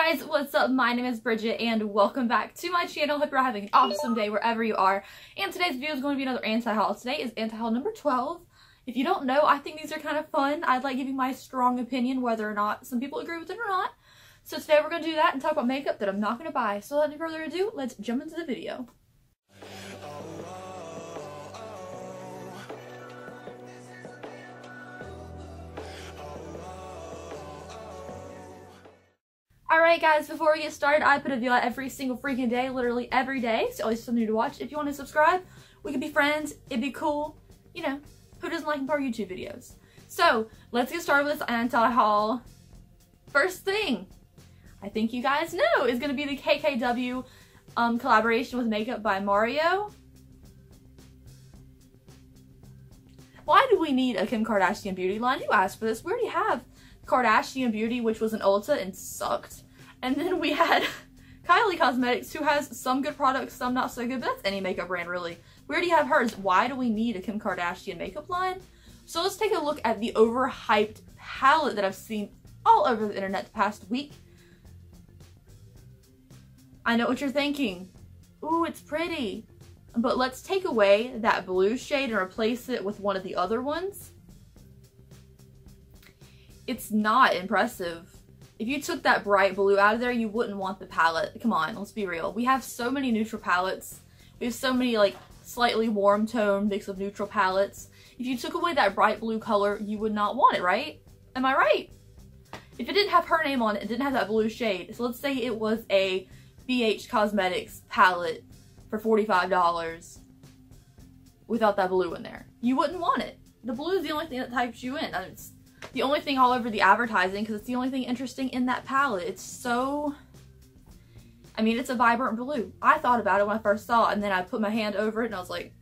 Hey guys, what's up? My name is Bridget and welcome back to my channel. Hope you're having an awesome day wherever you are. And today's video is going to be another anti-haul. Today is anti-haul number 12. If you don't know, I think these are kind of fun. I'd like giving my strong opinion whether or not some people agree with it or not. So today we're going to do that and talk about makeup that I'm not going to buy. So without any further ado, let's jump into the video. Alright guys, before we get started, I put a video out every single freaking day, literally every day, so always something new to watch. If you want to subscribe, we could be friends, it'd be cool. You know, who doesn't like our YouTube videos? So, let's get started with this anti-haul. First thing, I think you guys know, is going to be the KKW collaboration with Makeup by Mario. Why do we need a Kim Kardashian beauty line? You asked for this. We already have Kardashian Beauty, which was an Ulta and sucked. And then we had Kylie Cosmetics, who has some good products, some not so good, but that's any makeup brand really. We already have hers. Why do we need a Kim Kardashian makeup line? So let's take a look at the overhyped palette that I've seen all over the internet the past week. I know what you're thinking. Ooh, it's pretty. But let's take away that blue shade and replace it with one of the other ones. It's not impressive. If you took that bright blue out of there, you wouldn't want the palette. Come on, let's be real. We have so many neutral palettes. We have so many like slightly warm tone mix of neutral palettes. If you took away that bright blue color, you would not want it, right? Am I right? If it didn't have her name on it, it didn't have that blue shade. So let's say it was a BH Cosmetics palette for $45 without that blue in there. You wouldn't want it. The blue is the only thing that types you in. It's the only thing all over the advertising because it's the only thing interesting in that palette. It's so, I mean, it's a vibrant blue. I thought about it when I first saw it and then I put my hand over it and I was like,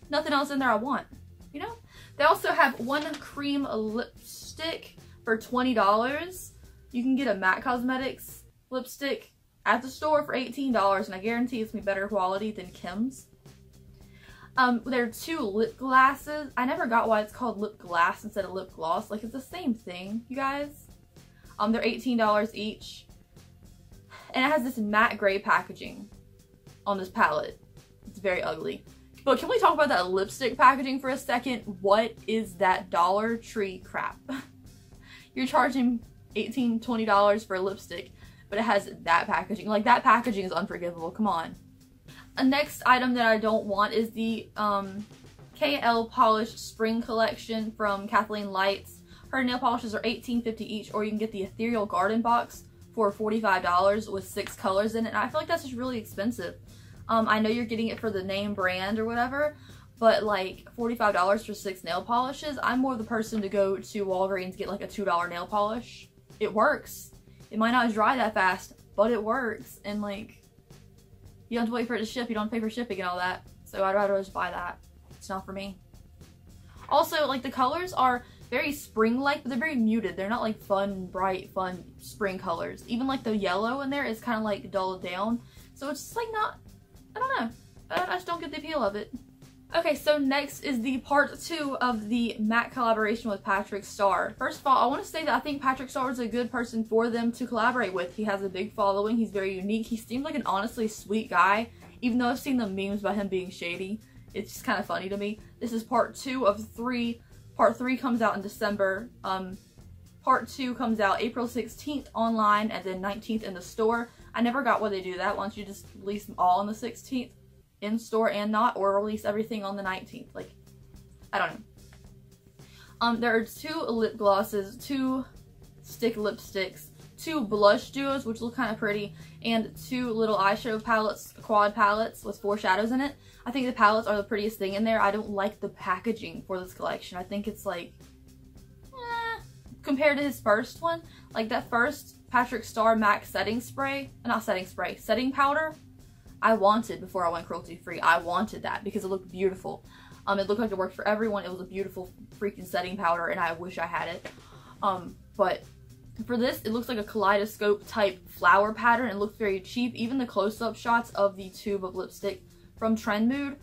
nothing else in there I want, you know? They also have one cream lipstick for $20. You can get a MAC Cosmetics lipstick at the store for $18 and I guarantee it's gonna be better quality than Kim's. There are two lip glosses. I never got why it's called lip glass instead of lip gloss. Like, it's the same thing, you guys. They're $18 each. And it has this matte gray packaging on this palette. It's very ugly. But can we talk about that lipstick packaging for a second? What is that Dollar Tree crap? You're charging $18, $20 for a lipstick, but it has that packaging. Like, that packaging is unforgivable. Come on. A next item that I don't want is the KL Polish Spring Collection from Kathleen Lights. Her nail polishes are $18.50 each, or you can get the Ethereal Garden Box for $45 with 6 colors in it. And I feel like that's just really expensive. I know you're getting it for the name brand or whatever, but like $45 for 6 nail polishes. I'm more the person to go to Walgreens and get like a $2 nail polish. It works. It might not dry that fast, but it works. And like, you don't have to wait for it to ship. You don't pay for shipping and all that. So I'd rather just buy that. It's not for me. Also, like, the colors are very spring-like, but they're very muted. They're not like fun, bright, fun spring colors. Even like the yellow in there is kind of like dulled down. So it's just like not, I don't know. I just don't get the appeal of it. Okay, so next is the part 2 of the MAC collaboration with Patrick Starr. First of all, I want to say that I think Patrick Starr is a good person for them to collaborate with. He has a big following. He's very unique. He seems like an honestly sweet guy, even though I've seen the memes about him being shady. It's just kind of funny to me. This is part 2 of 3. Part 3 comes out in December. Part 2 comes out April 16th online and then 19th in the store. I never got why they do that. Why don't you just release them all on the 16th? In store and not, or release everything on the 19th. Like, I don't know. There are 2 lip glosses, 2 stick lipsticks, 2 blush duos, which look kind of pretty, and 2 little eyeshadow palettes, quad palettes with 4 shadows in it. I think the palettes are the prettiest thing in there. I don't like the packaging for this collection. I think it's like, compared to his first one, like that first Patrick Starr MAC setting powder, I wanted before I went cruelty free. I wanted that because it looked beautiful. It looked like it worked for everyone. It was a beautiful freaking setting powder and I wish I had it. But for this, it looks like a kaleidoscope type flower pattern. It looks very cheap. Even the close-up shots of the tube of lipstick from Trend Mood,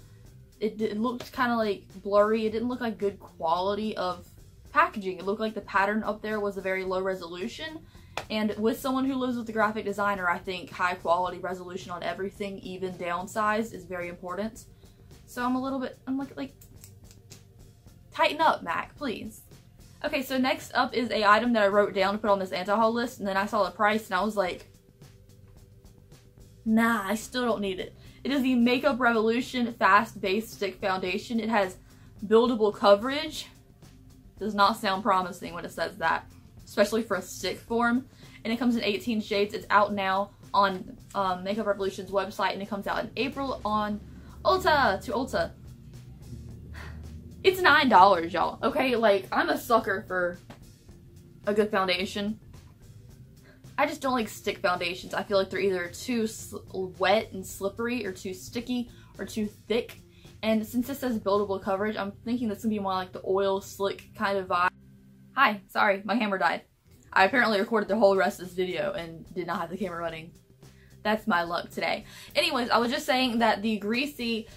it looked kind of like blurry. It didn't look like good quality of packaging. It looked like the pattern up there was a very low resolution And with someone who lives with a graphic designer, I think high quality resolution on everything, even downsized, is very important. So I'm like, tighten up, Mac, please. Okay, so next up is a item that I wrote down to put on this anti-haul list, and then I saw the price and I was like, nah, I still don't need it. It is the Makeup Revolution Fast Base Stick Foundation. It has buildable coverage. Does not sound promising when it says that, especially for a stick form. And it comes in 18 shades. It's out now on Makeup Revolution's website, and it comes out in April on Ulta. It's $9, y'all. Okay, like, I'm a sucker for a good foundation. I just don't like stick foundations. I feel like they're either too wet and slippery, or too sticky, or too thick. And since this says buildable coverage, I'm thinking this gonna be more like the oil slick kind of vibe. Hi, sorry, my camera died. I apparently recorded the whole rest of this video and did not have the camera running. That's my luck today. Anyways, I was just saying that the greasy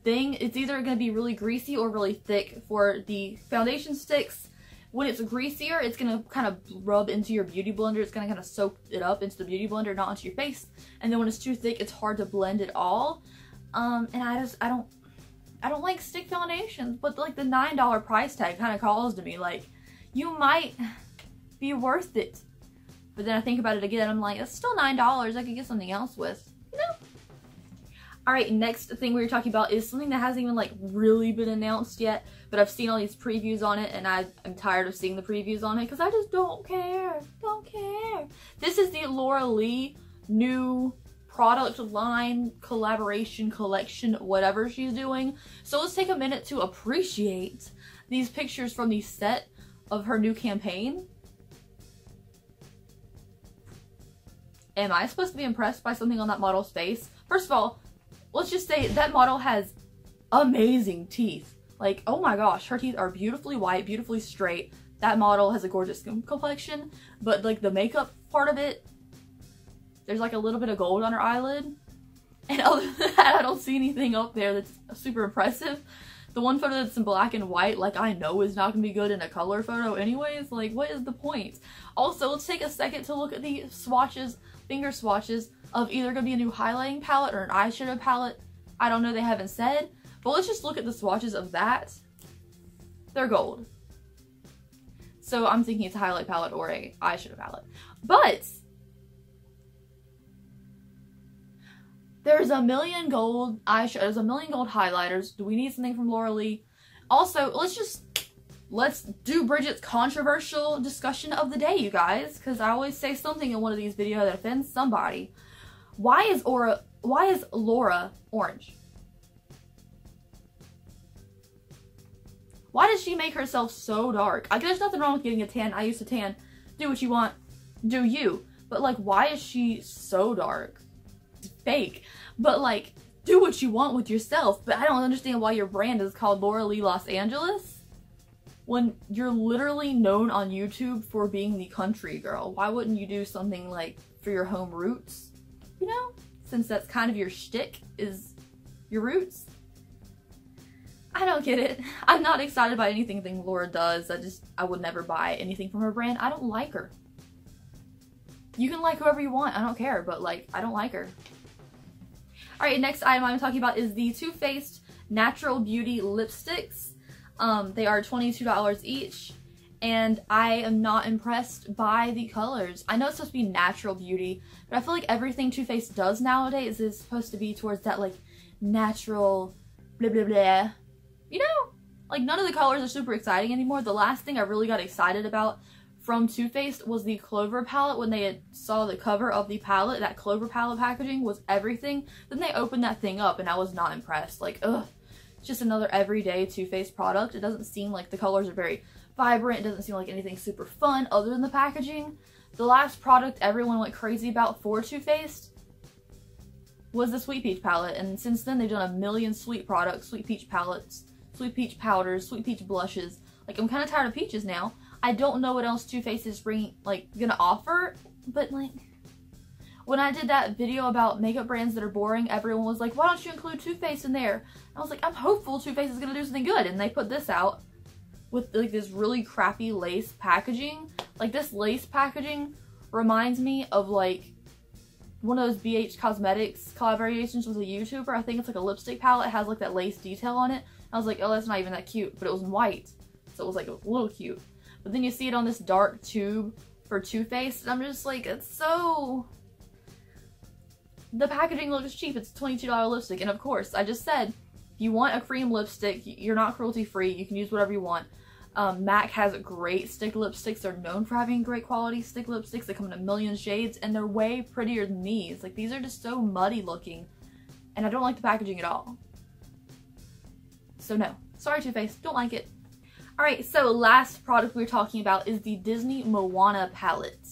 thing, it's either going to be really greasy or really thick for the foundation sticks. When it's greasier, it's going to kind of rub into your beauty blender. It's going to kind of soak it up into the beauty blender, not onto your face. And then when it's too thick, it's hard to blend it all. And I don't like stick foundations, but like the $9 price tag kind of calls to me like, you might be worth it. But then I think about it again, I'm like, it's still $9, I could get something else with, you know? Alright, next thing we were talking about is something that hasn't even like really been announced yet, but I've seen all these previews on it, and I'm tired of seeing the previews on it because I just don't care. This is the Laura Lee new product line, collaboration, collection, whatever she's doing. So let's take a minute to appreciate these pictures from the set of her new campaign. Am I supposed to be impressed by something on that model's face? First of all, let's just say that model has amazing teeth. Like, oh my gosh, her teeth are beautifully white, beautifully straight. That model has a gorgeous skin complexion, but like the makeup part of it, there's like a little bit of gold on her eyelid. And other than that, I don't see anything up there that's super impressive. The one photo that's in black and white, like, I know is not going to be good in a color photo anyways. Like, what is the point? Also, let's take a second to look at the swatches, finger swatches, of either going to be a new highlighting palette or an eyeshadow palette. I don't know, they haven't said. But let's just look at the swatches of that. They're gold. So I'm thinking it's a highlight palette or a eyeshadow palette. But there's a million gold eyeshadows, a million gold highlighters. Do we need something from Laura Lee? Also, let's do Bridgette's controversial discussion of the day, you guys, because I always say something in one of these videos that offends somebody. Why is Laura orange? Why does she make herself so dark? Like, there's nothing wrong with getting a tan. I used to tan. Do what you want. Do you. But, like, why is she so dark? It's fake. But, like, do what you want with yourself. But I don't understand why your brand is called Laura Lee Los Angeles when you're literally known on YouTube for being the country girl. Why wouldn't you do something, like, for your home roots? You know? Since that's kind of your shtick, is your roots. I don't get it. I'm not excited by anything Laura does. I would never buy anything from her brand. I don't like her. You can like whoever you want. I don't care. But, like, I don't like her. Alright, next item I'm talking about is the Too Faced Natural Beauty Lipsticks. They are $22 each. And I am not impressed by the colors. I know it's supposed to be natural beauty, but I feel like everything Too Faced does nowadays is supposed to be towards that, like, natural blah blah blah. You know? Like, none of the colors are super exciting anymore. The last thing I really got excited about from Too Faced was the Clover palette. When they saw the cover of the palette, that Clover palette packaging was everything. Then they opened that thing up and I was not impressed. Like, ugh. It's just another everyday Too Faced product. It doesn't seem like the colors are very vibrant. It doesn't seem like anything super fun other than the packaging. The last product everyone went crazy about for Too Faced was the Sweet Peach palette. And since then, they've done a million sweet products, Sweet Peach palettes, Sweet Peach powders, Sweet Peach blushes. Like, I'm kind of tired of peaches now. I don't know what else Too Faced is gonna offer, but, like, when I did that video about makeup brands that are boring, everyone was like, why don't you include Too Faced in there? I was like, I'm hopeful Too Faced is gonna do something good, and they put this out with, like, this really crappy lace packaging. Like, this lace packaging reminds me of like one of those BH Cosmetics collaborations with a YouTuber. I think it's like a lipstick palette. It has like that lace detail on it. I was like, oh, that's not even that cute, but it was in white, so it was like a little cute. But then you see it on this dark tube for Too Faced, and I'm just like, it's so... The packaging looks cheap. It's a $22 lipstick, and of course, I just said, if you want a cream lipstick, you're not cruelty free, you can use whatever you want. MAC has great stick lipsticks. They're known for having great quality stick lipsticks. They come in a million shades, and they're way prettier than these. Like, these are just so muddy looking, and I don't like the packaging at all. So no, sorry Too Faced, don't like it. Alright, so last product we're talking about is the Disney Moana palette.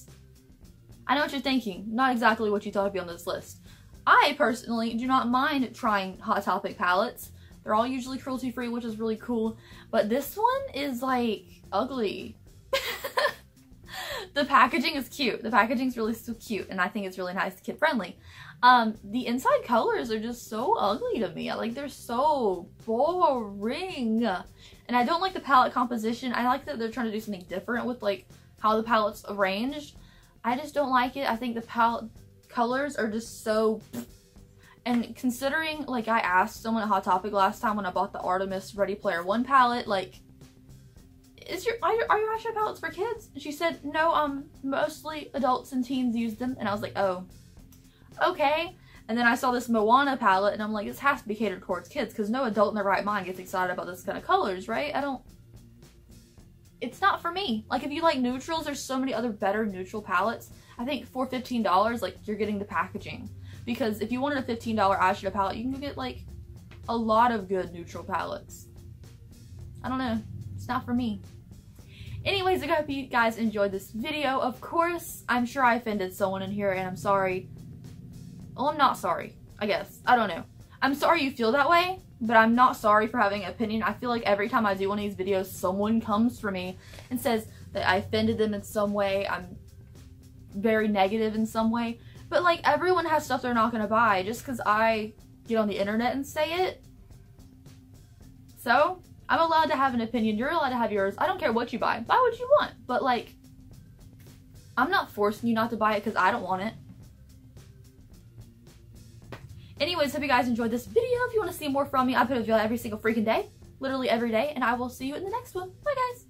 I know what you're thinking, not exactly what you thought would be on this list. I personally do not mind trying Hot Topic palettes. They're all usually cruelty free, which is really cool, but this one is like ugly. The packaging is cute. The packaging is really so cute, and I think it's really nice, kid friendly. The inside colors are just so ugly to me. Like, they're so boring. And I don't like the palette composition. I like that they're trying to do something different with like how the palette's arranged. I just don't like it. I think the palette colors are just so... And considering, like, I asked someone at Hot Topic last time when I bought the Artemis Ready Player One palette, like, are your eyeshadow palettes for kids? And she said, no, mostly adults and teens use them. And I was like, oh, okay. And then I saw this Moana palette, and I'm like, this has to be catered towards kids, because no adult in their right mind gets excited about this kind of colors, right? It's not for me. Like, if you like neutrals, there's so many other better neutral palettes. I think for $15, like, you're getting the packaging. Because if you wanted a $15 eyeshadow palette, you can get, like, a lot of good neutral palettes. I don't know. It's not for me. Anyways, I hope you guys enjoyed this video. Of course, I'm sure I offended someone in here, and I'm sorry. Well, I'm not sorry, I guess. I don't know. I'm sorry you feel that way, but I'm not sorry for having an opinion. I feel like every time I do one of these videos, someone comes for me and says that I offended them in some way. I'm very negative in some way. But, like, everyone has stuff they're not going to buy just because I get on the internet and say it. So, I'm allowed to have an opinion. You're allowed to have yours. I don't care what you buy. Buy what you want. But, like, I'm not forcing you not to buy it because I don't want it. Anyways, hope you guys enjoyed this video. If you want to see more from me, I put a video every single freaking day. Literally every day. And I will see you in the next one. Bye, guys.